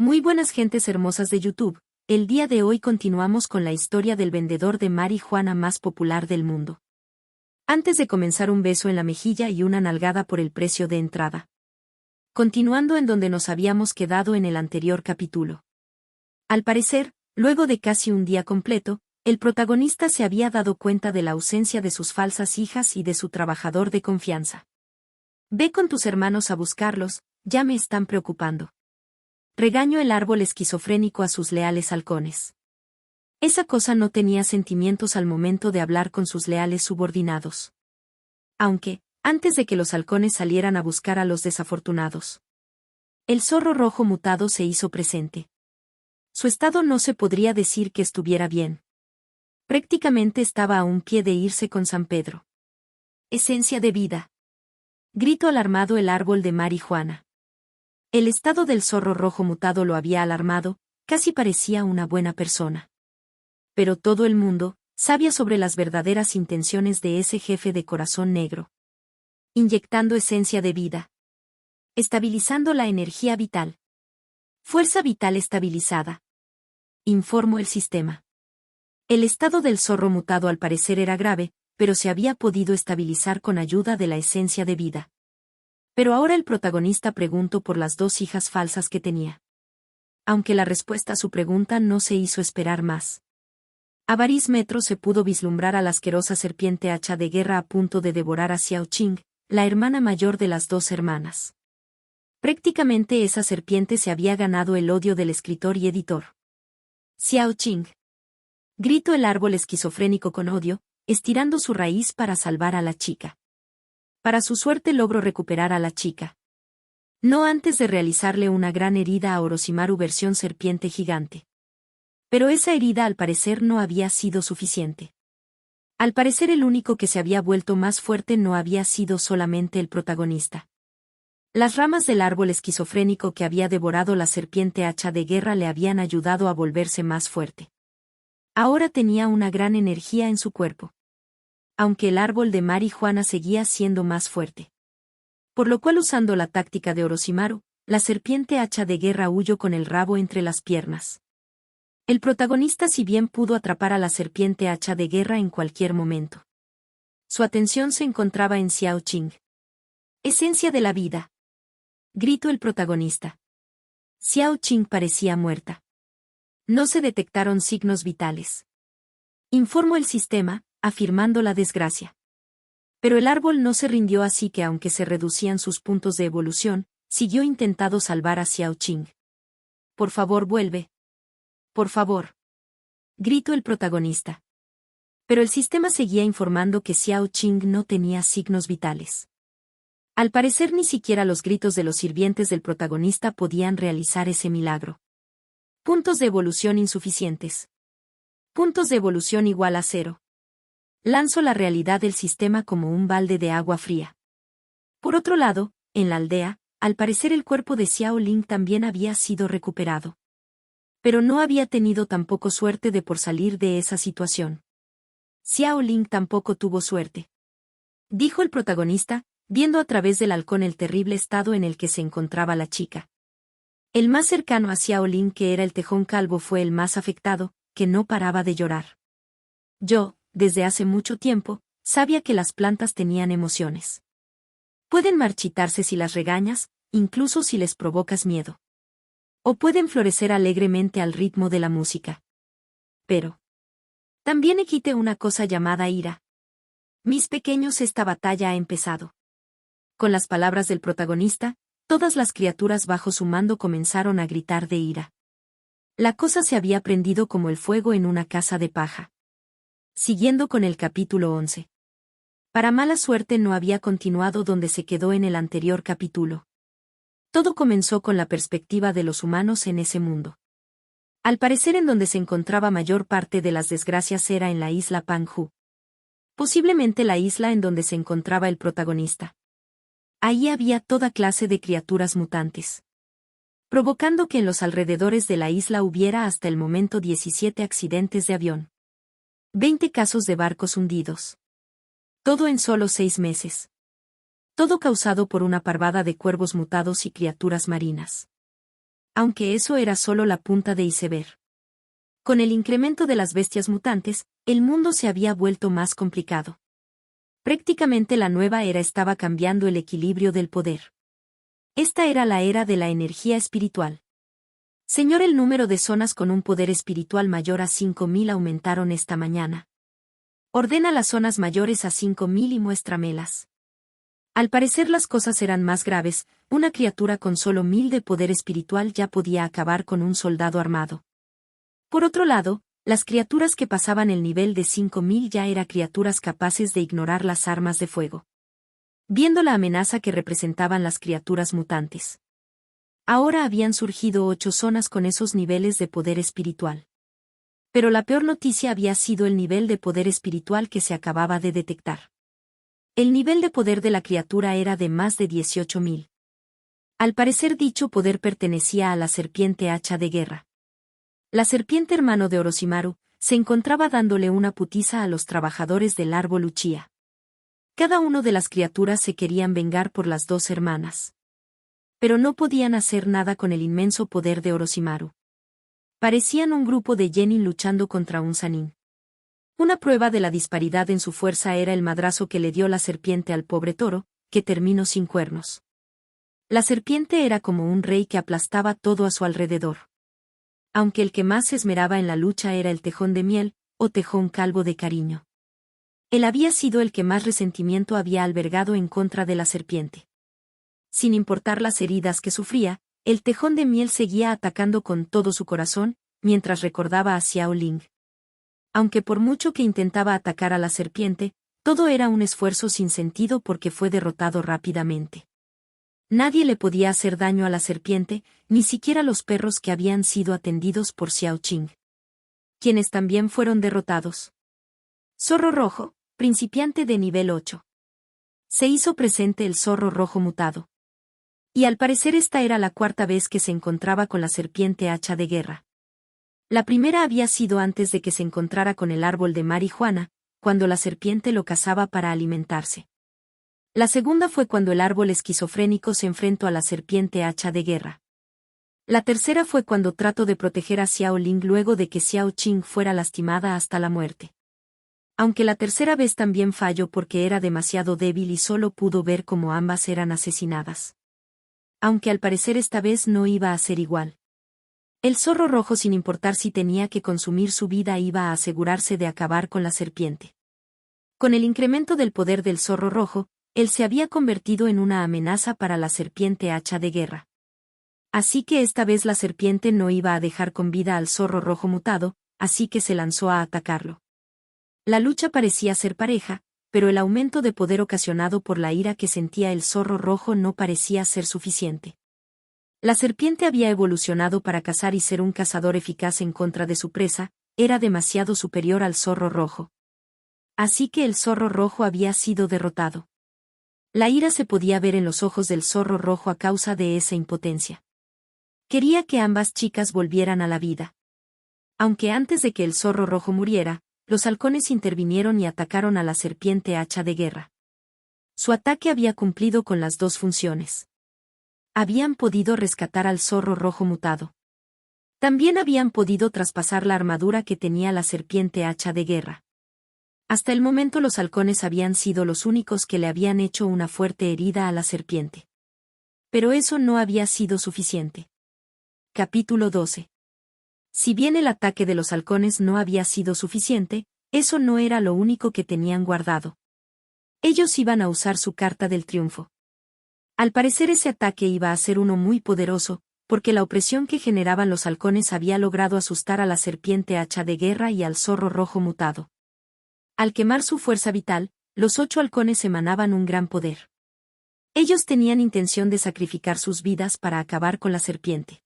Muy buenas gentes hermosas de YouTube, el día de hoy continuamos con la historia del vendedor de marihuana más popular del mundo. Antes de comenzar, un beso en la mejilla y una nalgada por el precio de entrada. Continuando en donde nos habíamos quedado en el anterior capítulo. Al parecer, luego de casi un día completo, el protagonista se había dado cuenta de la ausencia de sus falsas hijas y de su trabajador de confianza. Ve con tus hermanos a buscarlos, ya me están preocupando. Regañó el árbol esquizofrénico a sus leales halcones. Esa cosa no tenía sentimientos al momento de hablar con sus leales subordinados. Aunque, antes de que los halcones salieran a buscar a los desafortunados, el zorro rojo mutado se hizo presente. Su estado no se podría decir que estuviera bien. Prácticamente estaba a un pie de irse con San Pedro. Esencia de vida. Gritó alarmado el árbol de marihuana. El estado del zorro rojo mutado lo había alarmado, casi parecía una buena persona. Pero todo el mundo sabía sobre las verdaderas intenciones de ese jefe de corazón negro. Inyectando esencia de vida. Estabilizando la energía vital. Fuerza vital estabilizada. Informó el sistema. El estado del zorro mutado al parecer era grave, pero se había podido estabilizar con ayuda de la esencia de vida. Pero ahora el protagonista preguntó por las dos hijas falsas que tenía. Aunque la respuesta a su pregunta no se hizo esperar más. A varios metros se pudo vislumbrar a la asquerosa serpiente hacha de guerra a punto de devorar a Xiao Qing, la hermana mayor de las dos hermanas. Prácticamente esa serpiente se había ganado el odio del escritor y editor. Xiao Qing. Gritó el árbol esquizofrénico con odio, estirando su raíz para salvar a la chica. Para su suerte logró recuperar a la chica. No antes de realizarle una gran herida a Orochimaru versión serpiente gigante. Pero esa herida al parecer no había sido suficiente. Al parecer el único que se había vuelto más fuerte no había sido solamente el protagonista. Las ramas del árbol esquizofrénico que había devorado la serpiente hacha de guerra le habían ayudado a volverse más fuerte. Ahora tenía una gran energía en su cuerpo. Aunque el árbol de marihuana seguía siendo más fuerte. Por lo cual, usando la táctica de Orochimaru, la serpiente hacha de guerra huyó con el rabo entre las piernas. El protagonista si bien pudo atrapar a la serpiente hacha de guerra en cualquier momento. Su atención se encontraba en Xiao Qing. Esencia de la vida. Gritó el protagonista. Xiao Qing parecía muerta. No se detectaron signos vitales. Informó el sistema, afirmando la desgracia. Pero el árbol no se rindió, así que aunque se reducían sus puntos de evolución, siguió intentando salvar a Xiao Qing. Por favor, vuelve. Por favor. Gritó el protagonista. Pero el sistema seguía informando que Xiao Qing no tenía signos vitales. Al parecer ni siquiera los gritos de los sirvientes del protagonista podían realizar ese milagro. Puntos de evolución insuficientes. Puntos de evolución igual a 0. Lanzó la realidad del sistema como un balde de agua fría. Por otro lado, en la aldea, al parecer el cuerpo de Xiao Ling también había sido recuperado. Pero no había tenido tampoco suerte de por salir de esa situación. Xiao Ling tampoco tuvo suerte. Dijo el protagonista, viendo a través del halcón el terrible estado en el que se encontraba la chica. El más cercano a Xiao Ling, que era el tejón calvo, fue el más afectado, que no paraba de llorar. Yo, desde hace mucho tiempo, sabía que las plantas tenían emociones. Pueden marchitarse si las regañas, incluso si les provocas miedo. O pueden florecer alegremente al ritmo de la música. Pero también existe una cosa llamada ira. Mis pequeños, esta batalla ha empezado. Con las palabras del protagonista, todas las criaturas bajo su mando comenzaron a gritar de ira. La cosa se había prendido como el fuego en una casa de paja. Siguiendo con el capítulo 11. Para mala suerte no había continuado donde se quedó en el anterior capítulo. Todo comenzó con la perspectiva de los humanos en ese mundo. Al parecer en donde se encontraba mayor parte de las desgracias era en la isla Panghu. Posiblemente la isla en donde se encontraba el protagonista. Ahí había toda clase de criaturas mutantes. Provocando que en los alrededores de la isla hubiera hasta el momento 17 accidentes de avión. 20 casos de barcos hundidos. Todo en solo 6 meses. Todo causado por una parvada de cuervos mutados y criaturas marinas. Aunque eso era solo la punta de iceberg. Con el incremento de las bestias mutantes, el mundo se había vuelto más complicado. Prácticamente la nueva era estaba cambiando el equilibrio del poder. Esta era la era de la energía espiritual. Señor, el número de zonas con un poder espiritual mayor a 5000 aumentaron esta mañana. Ordena las zonas mayores a 5000 y muéstramelas. Al parecer las cosas eran más graves, una criatura con solo 1000 de poder espiritual ya podía acabar con un soldado armado. Por otro lado, las criaturas que pasaban el nivel de 5000 ya eran criaturas capaces de ignorar las armas de fuego. Viendo la amenaza que representaban las criaturas mutantes. Ahora habían surgido 8 zonas con esos niveles de poder espiritual. Pero la peor noticia había sido el nivel de poder espiritual que se acababa de detectar. El nivel de poder de la criatura era de más de 18.000. Al parecer dicho poder pertenecía a la serpiente hacha de guerra. La serpiente hermano de Orochimaru se encontraba dándole una putiza a los trabajadores del árbol Uchiha. Cada uno de las criaturas se querían vengar por las dos hermanas. Pero no podían hacer nada con el inmenso poder de Orochimaru. Parecían un grupo de genin luchando contra un Sannin. Una prueba de la disparidad en su fuerza era el madrazo que le dio la serpiente al pobre toro, que terminó sin cuernos. La serpiente era como un rey que aplastaba todo a su alrededor. Aunque el que más se esmeraba en la lucha era el tejón de miel, o tejón calvo de cariño. Él había sido el que más resentimiento había albergado en contra de la serpiente. Sin importar las heridas que sufría, el tejón de miel seguía atacando con todo su corazón, mientras recordaba a Xiao Ling. Aunque por mucho que intentaba atacar a la serpiente, todo era un esfuerzo sin sentido porque fue derrotado rápidamente. Nadie le podía hacer daño a la serpiente, ni siquiera los perros que habían sido atendidos por Xiao Qing. Quienes también fueron derrotados. Zorro rojo, principiante de nivel 8. Se hizo presente el zorro rojo mutado. Y al parecer esta era la cuarta vez que se encontraba con la serpiente hacha de guerra. La primera había sido antes de que se encontrara con el árbol de marihuana, cuando la serpiente lo cazaba para alimentarse. La segunda fue cuando el árbol esquizofrénico se enfrentó a la serpiente hacha de guerra. La tercera fue cuando trató de proteger a Xiao Ling luego de que Xiao Qing fuera lastimada hasta la muerte. Aunque la tercera vez también falló porque era demasiado débil y solo pudo ver cómo ambas eran asesinadas. Aunque al parecer esta vez no iba a ser igual. El zorro rojo, sin importar si tenía que consumir su vida, iba a asegurarse de acabar con la serpiente. Con el incremento del poder del zorro rojo, él se había convertido en una amenaza para la serpiente hacha de guerra. Así que esta vez la serpiente no iba a dejar con vida al zorro rojo mutado, así que se lanzó a atacarlo. La lucha parecía ser pareja, pero el aumento de poder ocasionado por la ira que sentía el zorro rojo no parecía ser suficiente. La serpiente había evolucionado para cazar y ser un cazador eficaz en contra de su presa, era demasiado superior al zorro rojo. Así que el zorro rojo había sido derrotado. La ira se podía ver en los ojos del zorro rojo a causa de esa impotencia. Quería que ambas chicas volvieran a la vida. Aunque antes de que el zorro rojo muriera, los halcones intervinieron y atacaron a la serpiente hacha de guerra. Su ataque había cumplido con las dos funciones. Habían podido rescatar al zorro rojo mutado. También habían podido traspasar la armadura que tenía la serpiente hacha de guerra. Hasta el momento los halcones habían sido los únicos que le habían hecho una fuerte herida a la serpiente. Pero eso no había sido suficiente. Capítulo 12. Si bien el ataque de los halcones no había sido suficiente, eso no era lo único que tenían guardado. Ellos iban a usar su carta del triunfo. Al parecer ese ataque iba a ser uno muy poderoso, porque la opresión que generaban los halcones había logrado asustar a la serpiente hacha de guerra y al zorro rojo mutado. Al quemar su fuerza vital, los 8 halcones emanaban un gran poder. Ellos tenían intención de sacrificar sus vidas para acabar con la serpiente.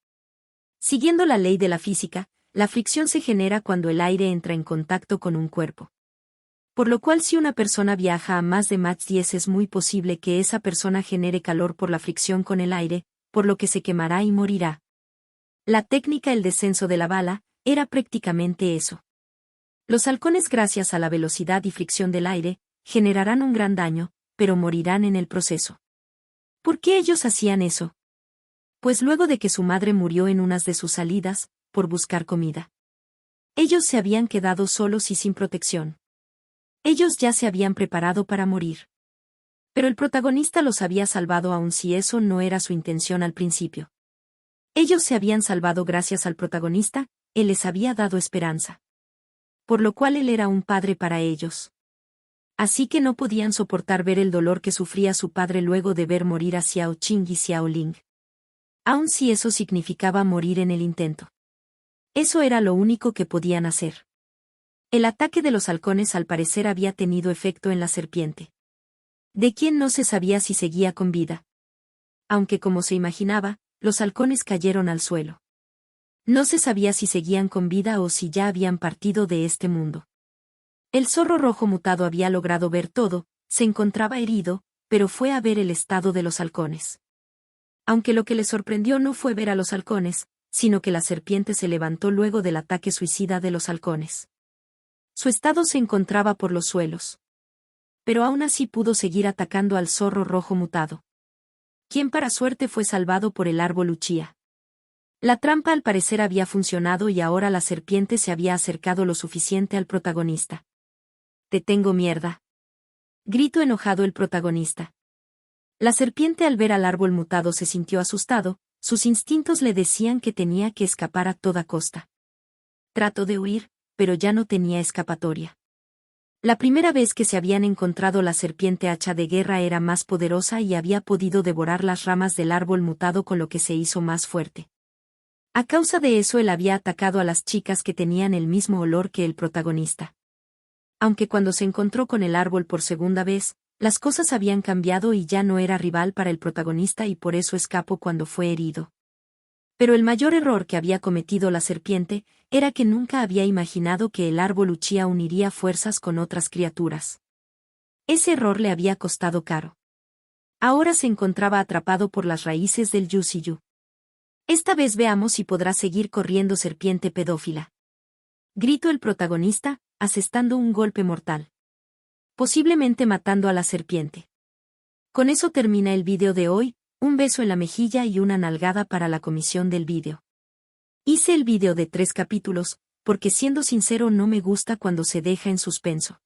Siguiendo la ley de la física, la fricción se genera cuando el aire entra en contacto con un cuerpo. Por lo cual si una persona viaja a más de Mach 10 es muy posible que esa persona genere calor por la fricción con el aire, por lo que se quemará y morirá. La técnica el descenso de la bala, era prácticamente eso. Los halcones, gracias a la velocidad y fricción del aire, generarán un gran daño, pero morirán en el proceso. ¿Por qué ellos hacían eso? Pues luego de que su madre murió en unas de sus salidas, por buscar comida, ellos se habían quedado solos y sin protección. Ellos ya se habían preparado para morir. Pero el protagonista los había salvado aun si eso no era su intención al principio. Ellos se habían salvado gracias al protagonista, él les había dado esperanza. Por lo cual él era un padre para ellos. Así que no podían soportar ver el dolor que sufría su padre luego de ver morir a Xiao Qing y Xiao Ling. Aun si eso significaba morir en el intento. Eso era lo único que podían hacer. El ataque de los halcones al parecer había tenido efecto en la serpiente. De quien no se sabía si seguía con vida. Aunque como se imaginaba, los halcones cayeron al suelo. No se sabía si seguían con vida o si ya habían partido de este mundo. El zorro rojo mutado había logrado ver todo, se encontraba herido, pero fue a ver el estado de los halcones. Aunque lo que le sorprendió no fue ver a los halcones, sino que la serpiente se levantó luego del ataque suicida de los halcones. Su estado se encontraba por los suelos. Pero aún así pudo seguir atacando al zorro rojo mutado. Quien para suerte fue salvado por el árbol Uchiha. La trampa al parecer había funcionado y ahora la serpiente se había acercado lo suficiente al protagonista. «Te tengo mierda», gritó enojado el protagonista. La serpiente al ver al árbol mutado se sintió asustado, sus instintos le decían que tenía que escapar a toda costa. Trató de huir, pero ya no tenía escapatoria. La primera vez que se habían encontrado la serpiente hacha de guerra era más poderosa y había podido devorar las ramas del árbol mutado con lo que se hizo más fuerte. A causa de eso él había atacado a las chicas que tenían el mismo olor que el protagonista. Aunque cuando se encontró con el árbol por segunda vez, las cosas habían cambiado y ya no era rival para el protagonista y por eso escapó cuando fue herido. Pero el mayor error que había cometido la serpiente, era que nunca había imaginado que el árbol Uchiha uniría fuerzas con otras criaturas. Ese error le había costado caro. Ahora se encontraba atrapado por las raíces del Yusiyu. Esta vez veamos si podrá seguir corriendo serpiente pedófila. Gritó el protagonista, asestando un golpe mortal. Posiblemente matando a la serpiente. Con eso termina el vídeo de hoy, un beso en la mejilla y una nalgada para la comisión del vídeo. Hice el vídeo de 3 capítulos, porque siendo sincero no me gusta cuando se deja en suspenso.